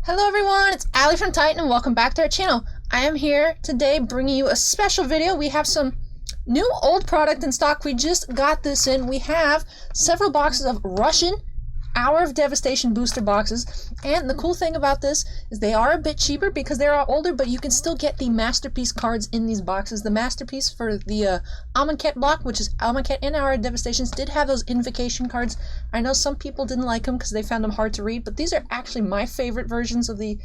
Hello everyone, it's Allie from Titan and welcome back to our channel. I am here today bringing you a special video. We have some new old product in stock. We just got this in. We have several boxes of Russian Hour of Devastation booster boxes, and the cool thing about this is they are a bit cheaper because they are older, but you can still get the Masterpiece cards in these boxes. The Masterpiece for the Amonkhet block, which is Amonkhet and Hour of Devastations, did have those Invocation cards. I know some people didn't like them because they found them hard to read, but these are actually my favorite versions of the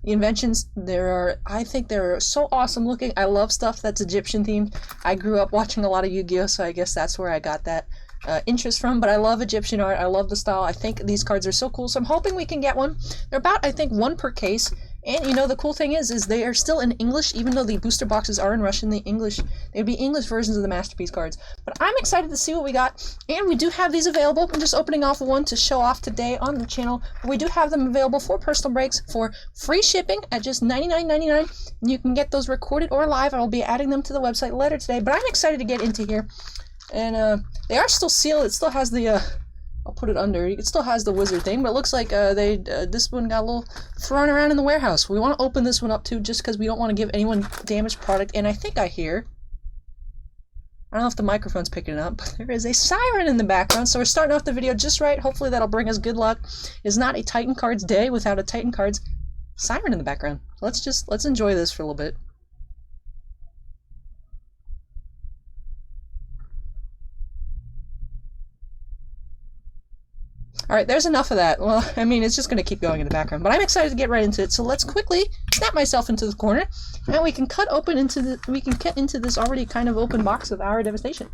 Inventions. I think they're so awesome looking. I love stuff that's Egyptian themed. I grew up watching a lot of Yu-Gi-Oh, so I guess that's where I got that interest from, but I love Egyptian art. I love the style. I think these cards are so cool, so I'm hoping we can get one. They're about, I think, one per case, and you know, the cool thing is they are still in English, even though the booster boxes are in Russian. They'd be English versions of the Masterpiece cards, but I'm excited to see what we got, and we do have these available. I'm just opening off one to show off today on the channel. We do have them available for personal breaks for free shipping at just $99.99, and you can get those recorded or live. I will be adding them to the website later today, but I'm excited to get into here. And they are still sealed. It still has the I'll put it under. It still has the wizard thing, but it looks like this one got a little thrown around in the warehouse. We want to open this one up too, just because we don't want to give anyone damaged product. And I think I hear, I don't know if the microphone's picking it up, but there is a siren in the background. So we're starting off the video just right. Hopefully that'll bring us good luck. It's not a Titan Cards day without a Titan Cards siren in the background. Let's enjoy this for a little bit. Alright, there's enough of that. Well, I mean, it's just going to keep going in the background, but I'm excited to get right into it. So let's quickly snap myself into the corner, and we can get into this already kind of open box of Hour of Devastation.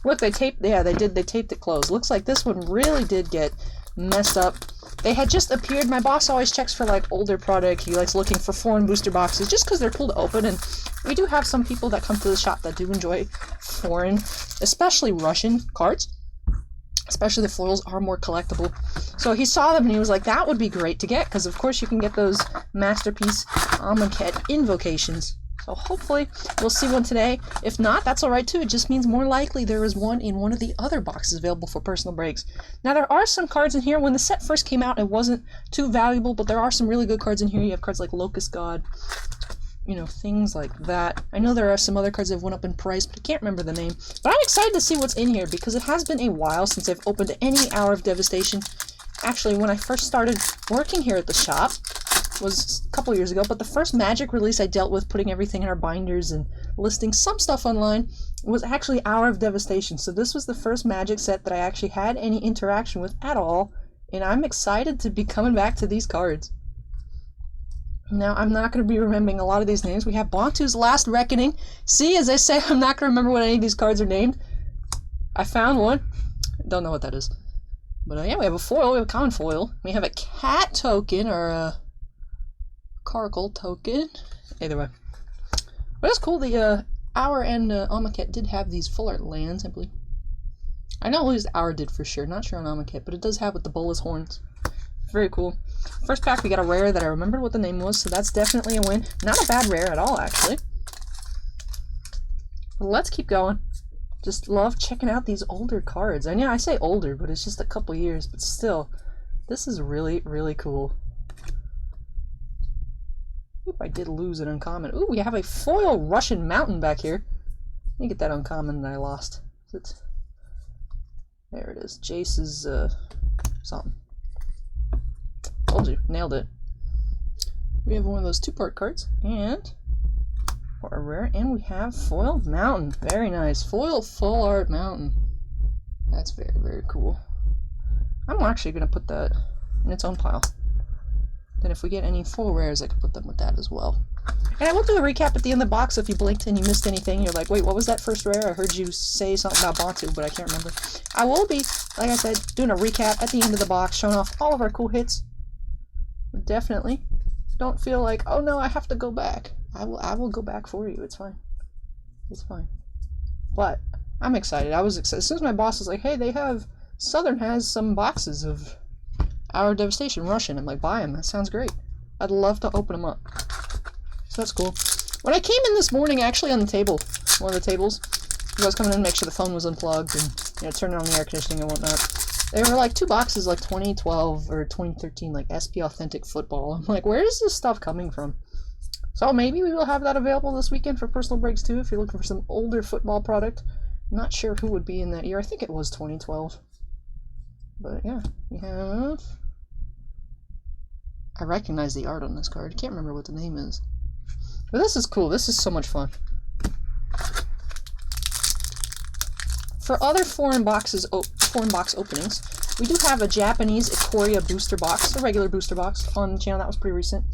Look, they taped it closed. Looks like this one really did get messed up. They had just appeared. My boss always checks for like older product. He likes looking for foreign booster boxes just because they're cool to open, and we do have some people that come to the shop that do enjoy foreign, especially Russian cards. Especially the foils are more collectible. So he saw them and he was like, that would be great to get, because of course you can get those Masterpiece Amonkhet Invocations. So hopefully we'll see one today. If not, that's alright too. It just means more likely there is one in one of the other boxes available for personal breaks. Now there are some cards in here. When the set first came out, it wasn't too valuable, but there are some really good cards in here. You have cards like Locust God, you know, things like that. I know there are some other cards that went up in price, but I can't remember the name. But I'm excited to see what's in here because it has been a while since I've opened any Hour of Devastation. Actually, when I first started working here at the shop was a couple years ago, but the first Magic release I dealt with putting everything in our binders and listing some stuff online was actually Hour of Devastation. So this was the first Magic set that I actually had any interaction with at all, and I'm excited to be coming back to these cards. Now, I'm not going to be remembering a lot of these names. We have Bontu's Last Reckoning. See, as I say, I'm not going to remember what any of these cards are named. I found one. Don't know what that is. But yeah, we have a foil. We have a common foil. We have a cat token, or a Caracal token. Either way. But it's cool. The Hour and Amonkhet did have these full art lands, I believe. I know at least Hour did for sure. Not sure on Amonkhet, but it does have with the Bolas horns. Very cool. First pack, we got a rare that I remembered what the name was, so that's definitely a win. Not a bad rare at all, actually. Let's keep going. Just love checking out these older cards. I know I say older, but it's just a couple years, but still, this is really, really cool. Oop, I did lose an uncommon. Ooh, we have a foil Russian Mountain back here. Let me get that uncommon that I lost. There it is. Jace's, something. Told you, nailed it. We have one of those two-part cards, and for a rare, and we have foil Mountain. Very nice. Foil full art Mountain. That's very, very cool. I'm actually going to put that in its own pile. Then if we get any full rares, I can put them with that as well. And I will do a recap at the end of the box. If you blinked and you missed anything, you're like, wait, what was that first rare? I heard you say something about Bontu, but I can't remember. I will be, like I said, doing a recap at the end of the box, showing off all of our cool hits. Definitely don't feel like, oh no, I have to go back. I will go back for you. It's fine. It's fine. But I'm excited. I was excited as soon as my boss was like, hey, they have Southern has some boxes of Hour of Devastation Russian. I'm like, buy them. That sounds great. I'd love to open them up. So that's cool. When I came in this morning, actually on the table, one of the tables, I was coming in to make sure the phone was unplugged and, you know, turning on the air conditioning and whatnot. They were like 2 boxes, like 2012 or 2013, like SP Authentic Football. I'm like, where is this stuff coming from? So maybe we will have that available this weekend for personal breaks too, if you're looking for some older football product. I'm not sure who would be in that year. I think it was 2012. But yeah, we have... I recognize the art on this card. I can't remember what the name is. But this is cool. This is so much fun. For other foreign box openings, we do have a Japanese Ikoria booster box, a regular booster box on the channel. That was pretty recent.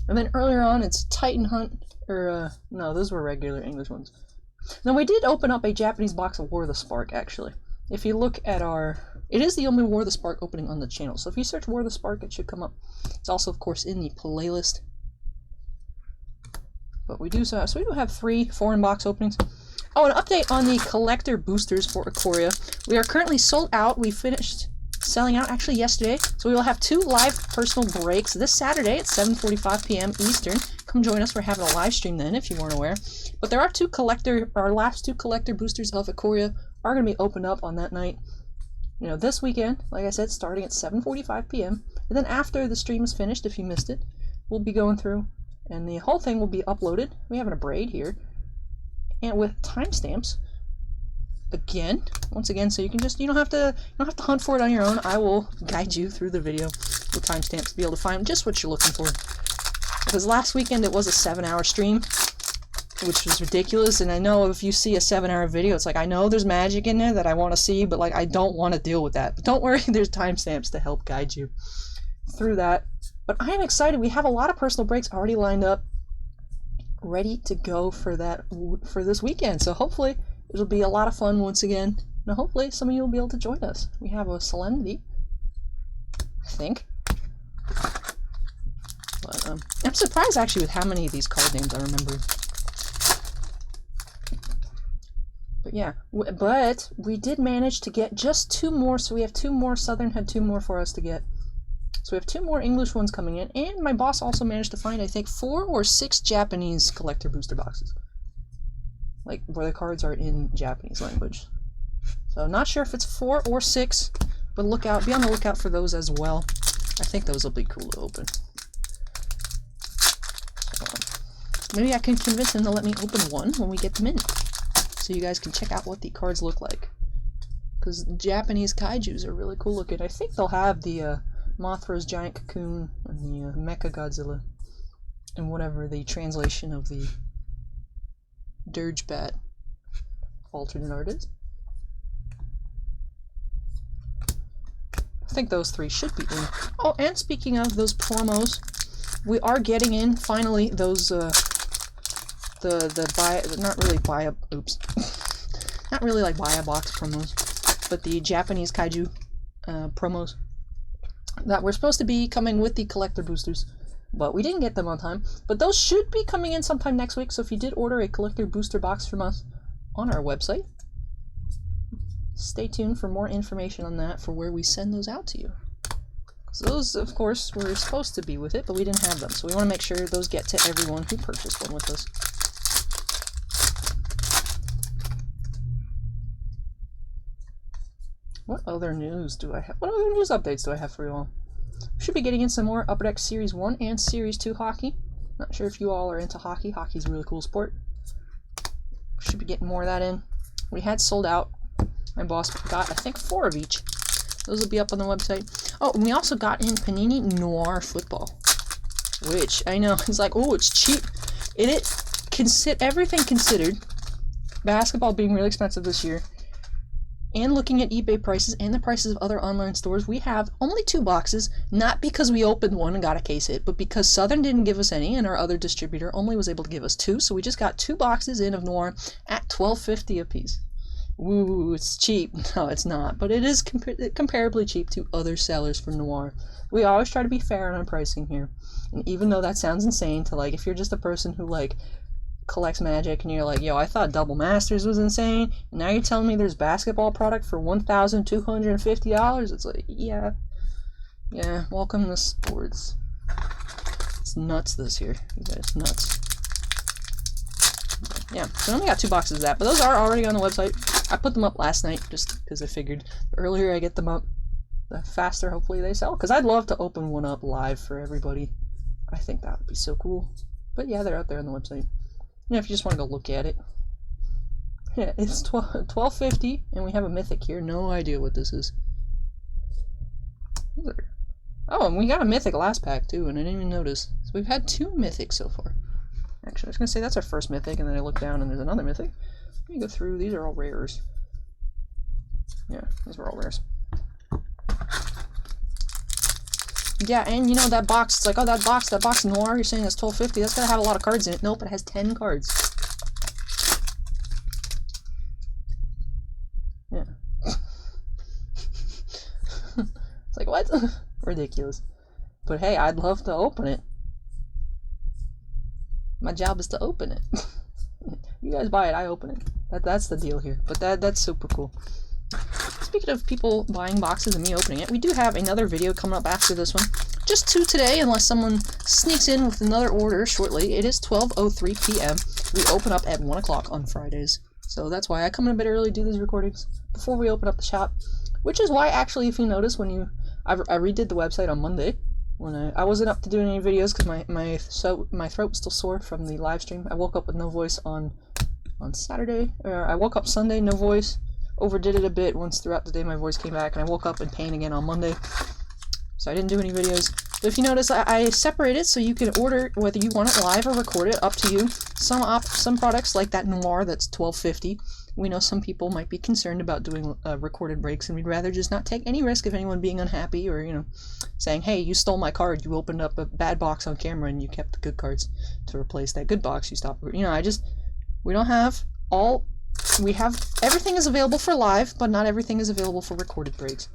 And then earlier on, it's Titan Hunt, or no, those were regular English ones. Now we did open up a Japanese box of War of the Spark, actually. If you look at it is the only War of the Spark opening on the channel. So if you search War of the Spark, it should come up. It's also, of course, in the playlist. But we do so we do have 3 foreign box openings. Oh, an update on the collector boosters for Ikoria. We are currently sold out. We finished selling out actually yesterday. So we will have 2 live personal breaks this Saturday at 7:45 p.m. Eastern. Come join us. We're having a live stream then, if you weren't aware. But there are our last 2 collector boosters of Ikoria are going to be opened up on that night. You know, this weekend, like I said, starting at 7:45 p.m. And then after the stream is finished, if you missed it, we'll be going through, and the whole thing will be uploaded. We have a braid here, and with timestamps. Again, once again, so you can you don't have to hunt for it on your own. I will guide you through the video with timestamps to be able to find just what you're looking for. Because last weekend it was a 7-hour stream, which was ridiculous, and I know if you see a 7-hour video, it's like, I know there's magic in there that I want to see, but like, I don't want to deal with that. But don't worry, there's timestamps to help guide you through that. But I am excited. We have a lot of personal breaks already lined up, ready to go for this weekend. So hopefully it'll be a lot of fun once again. Now hopefully some of you will be able to join us. We have a Solemnity, I think. But I'm surprised actually with how many of these card names I remember. But yeah, but we did manage to get just 2 more, so we have 2 more. Southern had 2 more for us to get. So we have 2 more English ones coming in, and my boss also managed to find, I think, 4 or 6 Japanese collector booster boxes. Like, where the cards are in Japanese language. So not sure if it's 4 or 6, but be on the lookout for those as well. I think those will be cool to open. So, maybe I can convince him to let me open one when we get them in, so you guys can check out what the cards look like. Because Japanese kaijus are really cool looking. I think they'll have the Mothra's Giant Cocoon and the Mecha Godzilla, and whatever the translation of the Dirge Bat alternate art is. I think those 3 should be in. Oh, and speaking of those promos, we are getting in finally those not really like buy a box promos, but the Japanese kaiju promos that were supposed to be coming with the collector boosters, but we didn't get them on time. But those should be coming in sometime next week, so if you did order a collector booster box from us on our website, stay tuned for more information on that for where we send those out to you. So those, of course, were supposed to be with it, but we didn't have them, so we want to make sure those get to everyone who purchased one with us. What other news do I have? What other news updates do I have for you all? We should be getting in some more Upper Deck Series 1 and Series 2 hockey. Not sure if you all are into hockey. Hockey's a really cool sport. Should be getting more of that in. We had sold out. My boss got, I think, 4 of each. Those will be up on the website. Oh, and we also got in Panini Noir Football, which I know is like, oh, it's cheap. Everything considered, basketball being really expensive this year, and looking at eBay prices and the prices of other online stores, we have only 2 boxes, not because we opened one and got a case hit, but because Southern didn't give us any and our other distributor only was able to give us 2, so we just got 2 boxes in of Noir at $12.50 a piece. Ooh, it's cheap. No, it's not, but it is comparably cheap to other sellers for Noir. We always try to be fair on our pricing here, and even though that sounds insane to, like, if you're just a person who, like, collects Magic and you're like, yo, I thought Double Masters was insane, and now you're telling me there's basketball product for $1,250? It's like, yeah, welcome to sports. It's nuts this year, you guys, nuts. Yeah, so I only got 2 boxes of that, but those are already on the website. I put them up last night just because I figured the earlier I get them up, the faster hopefully they sell. Because I'd love to open one up live for everybody. I think that would be so cool. But yeah, they're out there on the website. You know, if you just want to go look at it. Yeah, it's $12.50, and we have a mythic here. No idea what this is. Oh, and we got a mythic last pack too, and I didn't even notice. So we've had 2 mythics so far. Actually, I was gonna say that's our first mythic, and then I look down and there's another mythic. Let me go through. These are all rares. Yeah, these were all rares. Yeah, and you know that box. It's like, oh, that box noir. You're saying that's $12.50. That's gonna have a lot of cards in it. Nope, it has 10 cards. Yeah. It's like, what? Ridiculous. But hey, I'd love to open it. My job is to open it. You guys buy it, I open it. That's the deal here. But that's super cool. Speaking of people buying boxes and me opening it, we do have another video coming up after this one. Just 2 today, unless someone sneaks in with another order shortly. It is 12:03 p.m. We open up at 1 o'clock on Fridays. So that's why I come in a bit early, do these recordings before we open up the shop. Which is why, actually, if you notice, when I redid the website on Monday, when I wasn't up to doing any videos because my throat was still sore from the live stream. I woke up with no voice on Saturday, or I woke up Sunday, no voice. Overdid it a bit once throughout the day my voice came back, and I woke up in pain again on Monday. So I didn't do any videos. But if you notice, I separated so you can order whether you want it live or record it, up to you. Some products like that noir that's $12.50. We know some people might be concerned about doing recorded breaks, and we'd rather just not take any risk of anyone being unhappy or, you know, saying, hey, you stole my card, you opened up a bad box on camera and you kept the good cards to replace that good box you stopped. You know, we don't have all... We have, everything is available for live, but not everything is available for recorded breaks.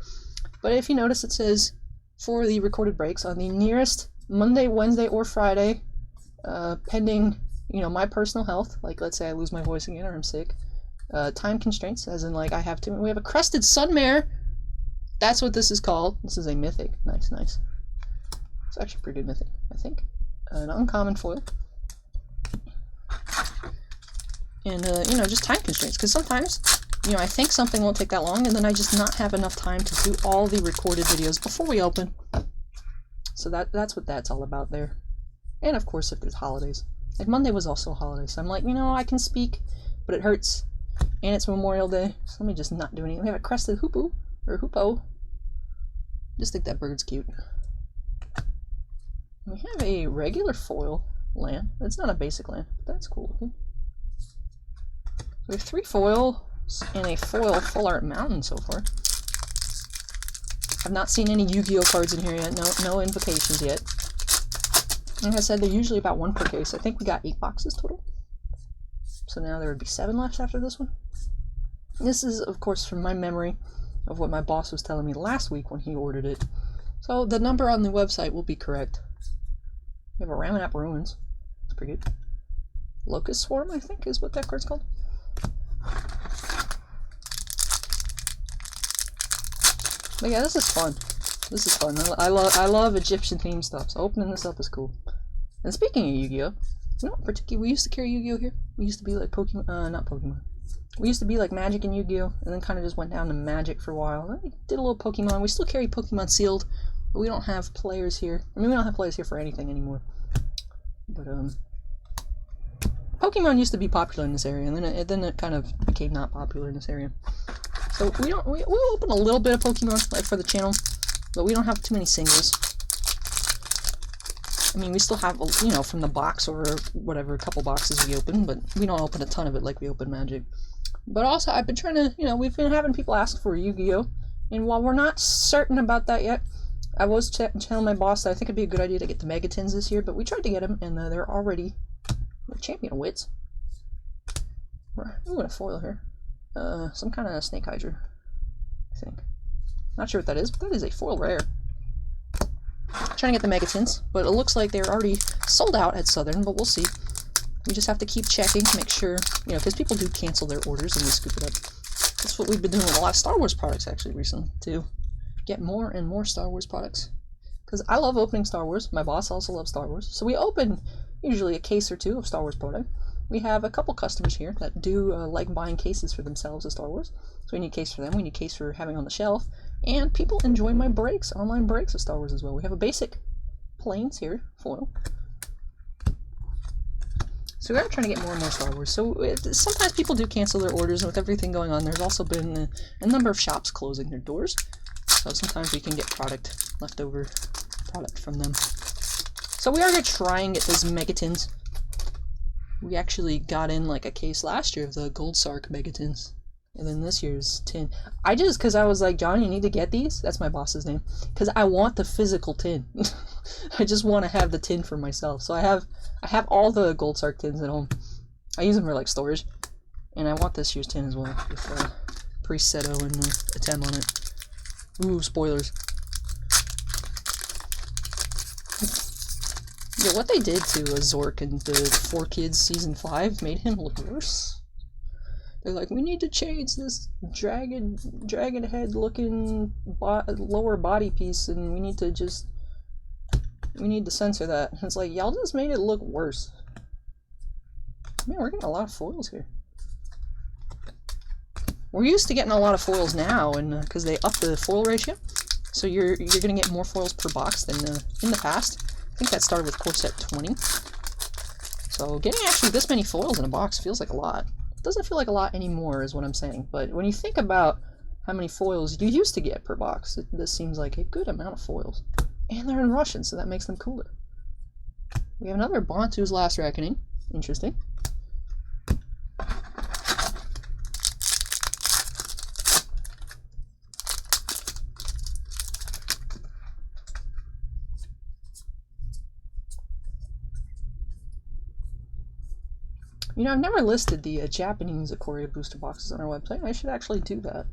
But if you notice, it says for the recorded breaks on the nearest Monday, Wednesday, or Friday, pending, you know, my personal health, like let's say I lose my voice again or I'm sick, time constraints, as in like I have to, we have a crested sunmare. That's what this is called. This is a mythic. Nice, nice. It's actually a pretty good mythic, I think. An uncommon foil. And, you know, just time constraints, because sometimes, you know, I think something won't take that long, and then I just not have enough time to do all the recorded videos before we open. So that's what that's all about there. And, of course, if there's holidays. Like, Monday was also a holiday, so I'm like, you know, I can speak, but it hurts. And it's Memorial Day, so let me just not do anything. We have a crested hoopoe, or hoopoe. Just think that bird's cute. We have a regular foil land. It's not a basic land, but that's cool looking. We have 3 foils and a foil full art mountain so far. I've not seen any Yu-Gi-Oh cards in here yet. No invocations yet. Like I said, they're usually about 1 per case. I think we got 8 boxes total. So now there would be 7 left after this one. This is, of course, from my memory of what my boss was telling me last week when he ordered it. So the number on the website will be correct. We have a Ramanap Ruins. That's pretty good. Locust Swarm, I think, is what that card's called. But yeah, this is fun. This is fun. I love Egyptian themed stuff, so opening this up is cool. And speaking of Yu-Gi-Oh, we used to carry Yu-Gi-Oh here. We used to be like not Pokemon. We used to be like Magic and Yu-Gi-Oh, and then kind of just went down to Magic for a while. Then we did a little Pokemon. We still carry Pokemon sealed, but we don't have players here. I mean, we don't have players here for anything anymore. But Pokemon used to be popular in this area, and then it kind of became not popular in this area. So we'll open a little bit of Pokemon, like for the channel, but we don't have too many singles. I mean, we still have, you know, from the box or whatever, a couple boxes we open, but we don't open a ton of it like we open Magic. But also, I've been trying to, you know, we've been having people ask for Yu-Gi-Oh! And while we're not certain about that yet, I was telling my boss that I think it'd be a good idea to get the Megatins this year, but we tried to get them, and they're already Champion of Wits. Ooh, and a foil here. Some kind of Snake Hydra, I think. Not sure what that is, but that is a foil rare. Trying to get the Megatins, but it looks like they're already sold out at Southern, but we'll see. We just have to keep checking to make sure, you know, because people do cancel their orders and we scoop it up. That's what we've been doing with a lot of Star Wars products, actually, recently, too. Get more and more Star Wars products. Because I love opening Star Wars. My boss also loves Star Wars. So we open usually a case or 2 of Star Wars product. We have a couple customers here that do like buying cases for themselves of Star Wars. So we need a case for them. We need a case for having on the shelf. And people enjoy my breaks, online breaks of Star Wars as well. We have a basic planes here, foil. So we are trying to get more and more Star Wars. So sometimes people do cancel their orders, and with everything going on, there's also been a number of shops closing their doors. So sometimes we can get leftover product from them. So we are going to try and get those Megatins. We actually got in like a case last year of the Gold Sark Megatins. And then this year's tin. Because I was like, John, you need to get these? That's my boss's name. Because I want the physical tin. I just want to have the tin for myself. So I have all the Gold Sark tins at home. I use them for like storage. And I want this year's tin as well. With Presetto and a TEM on it. Ooh, spoilers. Yeah, what they did to Zork in the 4Kids Season 5 made him look worse. They're like, we need to change this dragon head looking lower body piece, and we need to censor that. And it's like, y'all just made it look worse. Man, we're getting a lot of foils here. We're used to getting a lot of foils now, and because they up the foil ratio, so you're gonna get more foils per box than in the past. I think that started with core set 20. So getting actually this many foils in a box feels like a lot. Doesn't feel like a lot anymore is what I'm saying, but when you think about how many foils you used to get per box, this seems like a good amount of foils. And they're in Russian, so that makes them cooler. We have another Bantu's Last Reckoning. Interesting. You know, I've never listed the Japanese Ikoria booster boxes on our website. I should actually do that.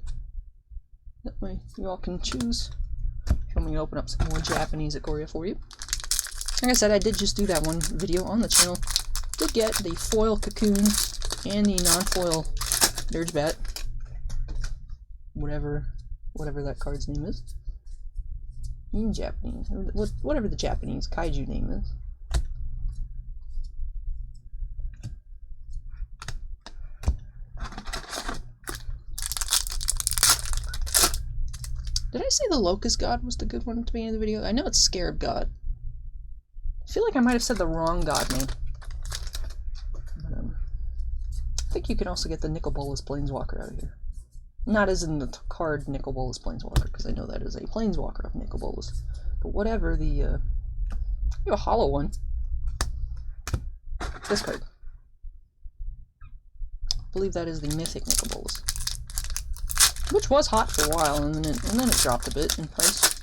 That way you all can choose. I'm going to open up some more Japanese Ikoria for you. Like I said, I did just do that one video on the channel. Did get the foil cocoon and the non-foil Dirge Bat. Whatever that card's name is. In Japanese. Whatever the Japanese kaiju name is. Did I say the Locust God was the good one at the beginning of the video? I know it's Scarab God. I feel like I might have said the wrong god name. But, I think you can also get the Nicol Bolas Planeswalker out of here. Not as in the card Nicol Bolas Planeswalker, because I know that is a Planeswalker of Nicol Bolas. But whatever, you have a hollow one. This card. I believe that is the Mythic Nicol Bolas. Which was hot for a while, and then it dropped a bit in price.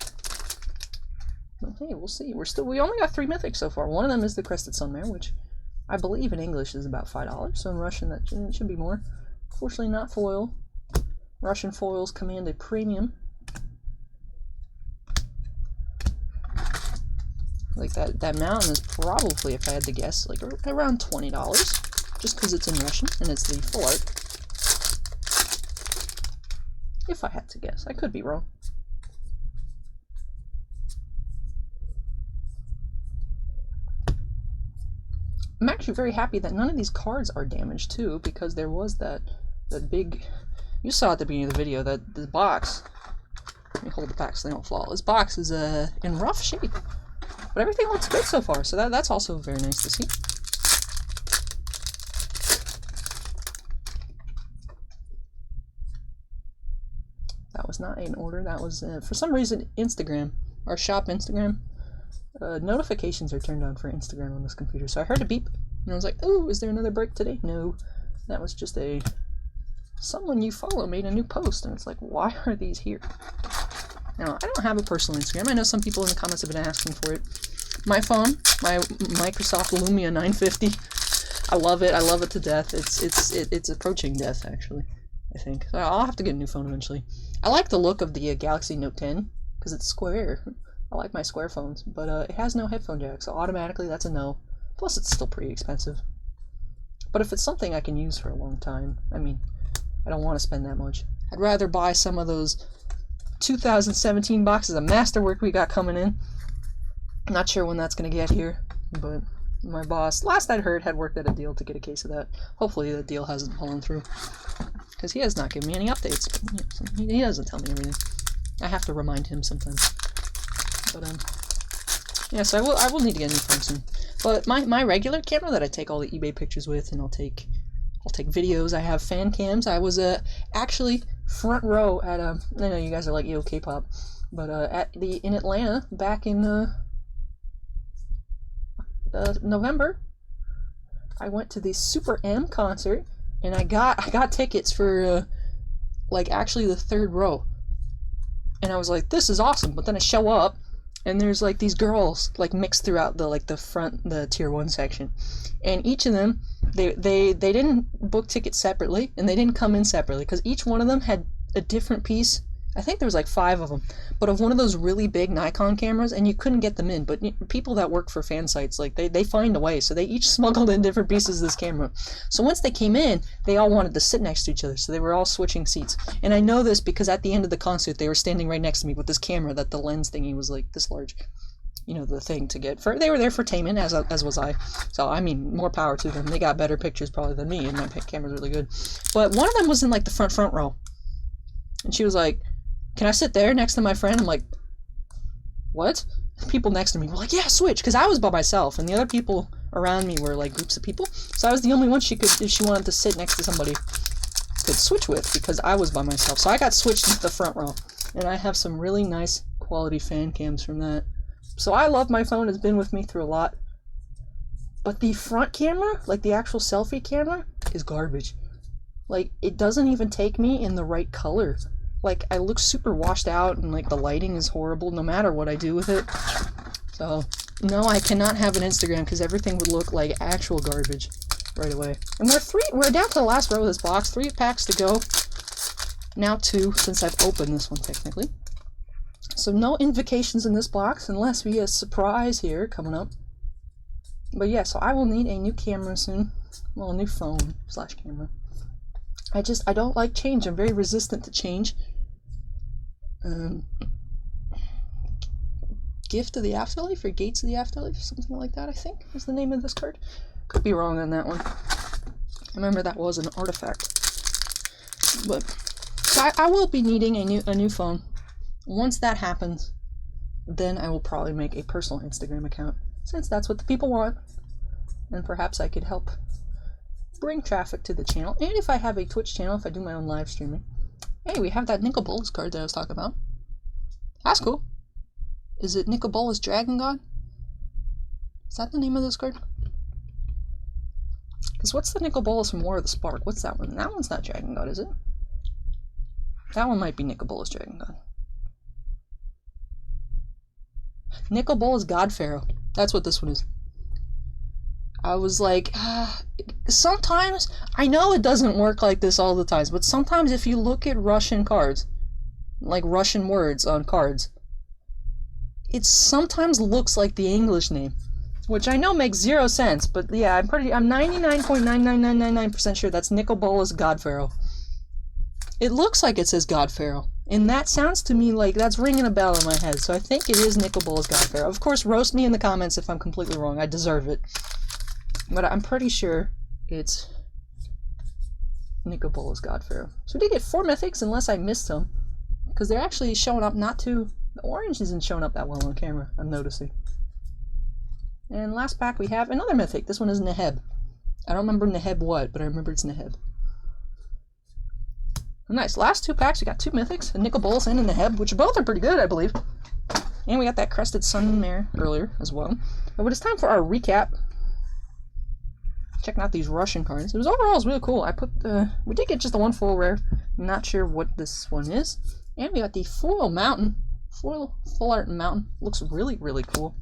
But hey, we'll see. We only got 3 mythics so far. One of them is the Crested Sunmare, which I believe in English is about $5. So in Russian that should be more. Unfortunately, not foil. Russian foils command a premium. Like that mountain is probably, if I had to guess, like around $20, just because it's in Russian and it's the full art. If I had to guess. I could be wrong. I'm actually very happy that none of these cards are damaged too, because there was that big, you saw at the beginning of the video that the box, let me hold the back so they don't fall. This box is in rough shape, but everything looks good so far, so that's also very nice to see. That was not an order, that was, for some reason, Instagram, our shop Instagram, notifications are turned on for Instagram on this computer. So I heard a beep, and I was like, oh, is there another break today? No, that was just someone you follow made a new post, and it's like, why are these here? Now, I don't have a personal Instagram. I know some people in the comments have been asking for it. My phone, my Microsoft Lumia 950, I love it to death. It's approaching death, actually. I think. So I'll have to get a new phone eventually. I like the look of the Galaxy Note 10 because it's square. I like my square phones, but it has no headphone jack, so automatically that's a no. Plus it's still pretty expensive. But if it's something I can use for a long time, I mean, I don't want to spend that much. I'd rather buy some of those 2017 boxes of Masterwork we got coming in. I'm not sure when that's going to get here, but my boss, last I'd heard, had worked out a deal to get a case of that. Hopefully the deal hasn't fallen through. Because he has not given me any updates. He doesn't tell me everything. I have to remind him sometimes. But yeah, so I will need to get a new phone soon. But my regular camera that I take all the eBay pictures with, and I'll take videos. I have fan cams. I was actually front row at I know you guys are like, yo, K-pop, but in Atlanta back in November, I went to the Super M concert, and I got tickets for like actually the third row, and I was like, this is awesome. But then I show up, and there's like these girls like mixed throughout the tier 1 section, and each of them they didn't book tickets separately, and they didn't come in separately, because each one of them had a different piece. I think there was like 5 of them, but of one of those really big Nikon cameras, and you couldn't get them in. But people that work for fan sites, like they find a way, so they each smuggled in different pieces of this camera. So once they came in, they all wanted to sit next to each other, so they were all switching seats. And I know this because at the end of the concert, they were standing right next to me with this camera that the lens thingy was like this large. You know, the thing to get for. They were there for tainment, as was I. So I mean, more power to them. They got better pictures probably than me, and my camera's really good. But one of them was in like the front row, and she was like, can I sit there next to my friend? I'm like, what? People next to me were like, yeah, switch, because I was by myself, and the other people around me were like groups of people. So I was the only one she could, if she wanted to sit next to somebody, could switch with, because I was by myself. So I got switched into the front row, and I have some really nice quality fan cams from that. So I love my phone. It's been with me through a lot. But the front camera, like the actual selfie camera, is garbage. Like, it doesn't even take me in the right color. Like, I look super washed out, and like the lighting is horrible no matter what I do with it. So no, I cannot have an Instagram, because everything would look like actual garbage right away. And we're down to the last row of this box. 3 packs to go. Now 2, since I've opened this one technically. So no invocations in this box, unless we get a surprise here coming up. But yeah, so I will need a new camera soon. Well, a new phone / camera. I don't like change. I'm very resistant to change. Gift of the Afterlife, or Gates of the Afterlife, something like that, I think is the name of this card. Could be wrong on that one. I remember that was an artifact. But so I will be needing a new phone. Once that happens, then I will probably make a personal Instagram account, since that's what the people want, and perhaps I could help bring traffic to the channel. And if I have a Twitch channel, if I do my own live streaming. Hey, we have that Nicol Bolas card that I was talking about. That's cool. Is it Nicol Bolas Dragon God? Is that the name of this card? Because what's the Nicol Bolas from War of the Spark? What's that one? That one's not Dragon God, is it? That one might be Nicol Bolas Dragon God. Nicol Bolas God Pharaoh. That's what this one is. I was like, sometimes, I know it doesn't work like this all the time, but sometimes if you look at Russian cards, like Russian words on cards, it sometimes looks like the English name, which I know makes 0 sense, but yeah, I'm 99.99999% sure that's Nicol Bolas God Pharaoh. It looks like it says God Pharaoh, and that sounds to me like that's ringing a bell in my head, so I think it is Nicol Bolas God Pharaoh. Of course, roast me in the comments if I'm completely wrong. I deserve it. But I'm pretty sure it's Nicol Bolas God Pharaoh. So we did get 4 mythics, unless I missed some, because they're actually showing up not too... The orange isn't showing up that well on camera, I'm noticing. And last pack we have another mythic. This one is Neheb. I don't remember Neheb what, but I remember it's Neheb. Nice. Last 2 packs, we got 2 mythics, a Nicol Bolas and a Neheb, which both are pretty good, I believe. And we got that Crested Sun Mare earlier as well. But it's time for our recap. Checking out these Russian cards. It was really cool. We did get just the 1 foil rare. I'm not sure what this one is. And we got the foil mountain. Full art mountain. Looks really, really cool.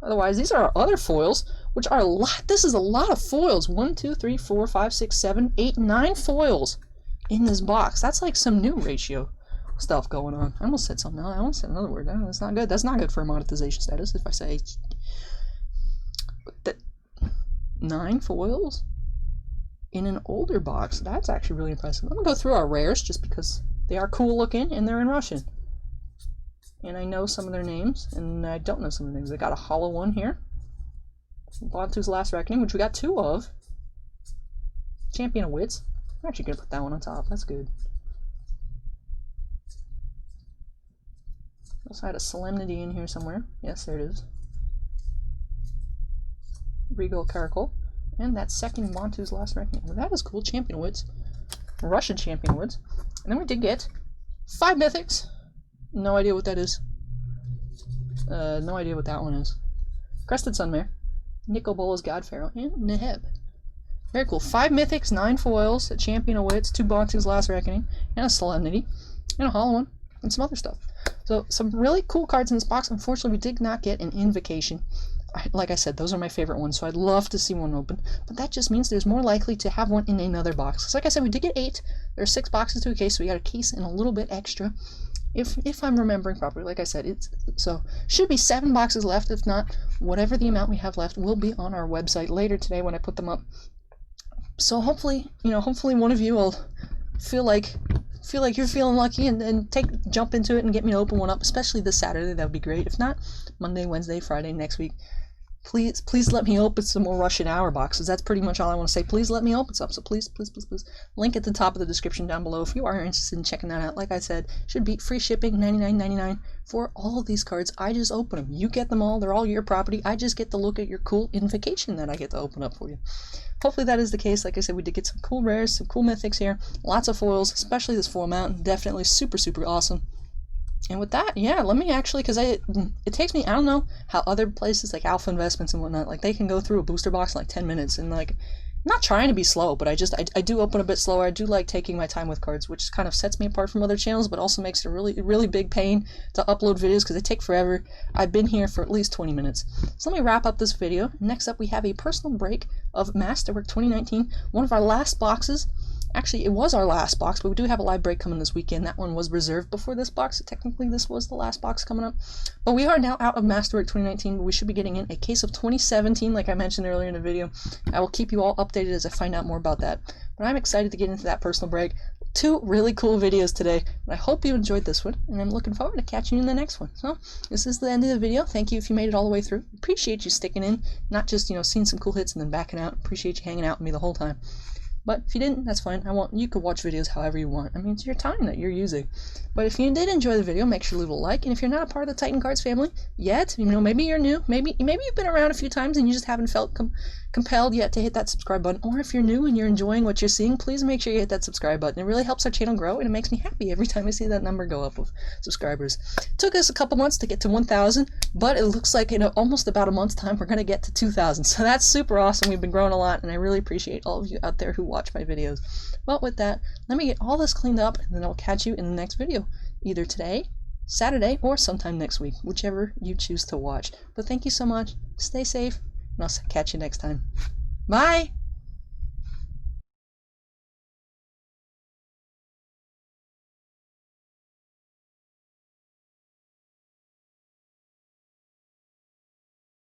Otherwise, these are our other foils, which are a lot. This is a lot of foils. 1, 2, 3, 4, 5, 6, 7, 8, 9 foils in this box. That's like some new ratio stuff going on. I almost said something else. I almost said another word. That's not good. That's not good for monetization status if I say... But 9 foils in an older box. That's actually really impressive. I'm going to go through our rares just because they are cool looking and they're in Russian. And I know some of their names, and I don't know some of their names. I got a hollow one here. Bantu's Last Reckoning, which we got 2 of. Champion of Wits. I'm actually going to put that one on top. That's good. Also had a Solemnity in here somewhere. Yes, there it is. Regal Caracol. And that second Montu's Last Reckoning. Well, that is cool. Champion Woods. Russian Champion Woods. And then we did get 5 mythics. No idea what that is. No idea what that one is. Crested Sunmare. Nicol Bolas Godpharaoh. And Neheb. Very cool. 5 mythics, 9 foils, a Champion of Wits, 2 Montu's Last Reckoning, and a Solemnity, and a hollow one, and some other stuff. So some really cool cards in this box. Unfortunately, we did not get an Invocation. Like I said, those are my favorite ones, so I'd love to see one open. But that just means there's more likely to have one in another box. So like I said, we did get 8. There are 6 boxes to a case, so we got a case and a little bit extra. If I'm remembering properly, like I said, so should be 7 boxes left. If not, whatever the amount we have left will be on our website later today when I put them up. So hopefully, hopefully one of you will feel like you're feeling lucky and jump into it and get me to open one up, especially this Saturday. That would be great. If not, Monday, Wednesday, Friday next week. Please let me open some more Russian Hour boxes. That's pretty much all I want to say. Please let me open some. So please. Link at the top of the description down below if you are interested in checking that out. Like I said, should be free shipping, $99.99 for all of these cards. I just open them. You get them all. They're all your property. I just get to look at your cool Invocation that I get to open up for you. Hopefully that is the case. Like I said, we did get some cool rares, some cool mythics here. Lots of foils, especially this foil mount. Definitely super awesome. And with that, yeah, let me actually, because it takes me, I don't know how other places like Alpha Investments and whatnot, like they can go through a booster box in like 10 minutes, and like, I'm not trying to be slow, but I do open a bit slower. I do like taking my time with cards, which kind of sets me apart from other channels, but also makes it a really big pain to upload videos because they take forever. I've been here for at least 20 minutes. So let me wrap up this video. Next up, we have a personal break of Masterwork 2019, one of our last boxes. Actually, it was our last box, but we do have a live break coming this weekend. That one was reserved before this box, so technically this was the last box coming up. But we are now out of Masterwork 2019, but we should be getting in a case of 2017, like I mentioned earlier in the video. I will keep you all updated as I find out more about that. But I'm excited to get into that personal break. 2 really cool videos today, and I hope you enjoyed this one, and I'm looking forward to catching you in the next one. So, this is the end of the video. Thank you if you made it all the way through. Appreciate you sticking in, not just, seeing some cool hits and then backing out. Appreciate you hanging out with me the whole time. But if you didn't, that's fine. You could watch videos however you want. I mean, it's your time that you're using. But if you did enjoy the video, make sure to leave a like. And if you're not a part of the Titan Cards family yet, maybe you're new, maybe you've been around a few times and you just haven't felt compelled yet to hit that subscribe button. Or if you're new and you're enjoying what you're seeing, please make sure you hit that subscribe button. It really helps our channel grow, and it makes me happy every time I see that number go up of subscribers. It took us a couple months to get to 1,000, but it looks like in almost about a month's time we're going to get to 2,000. So that's super awesome. We've been growing a lot, and I really appreciate all of you out there who watch my videos. Well, with that, let me get all this cleaned up, and then I'll catch you in the next video, either today, Saturday, or sometime next week, whichever you choose to watch. But thank you so much. Stay safe, and I'll catch you next time. Bye!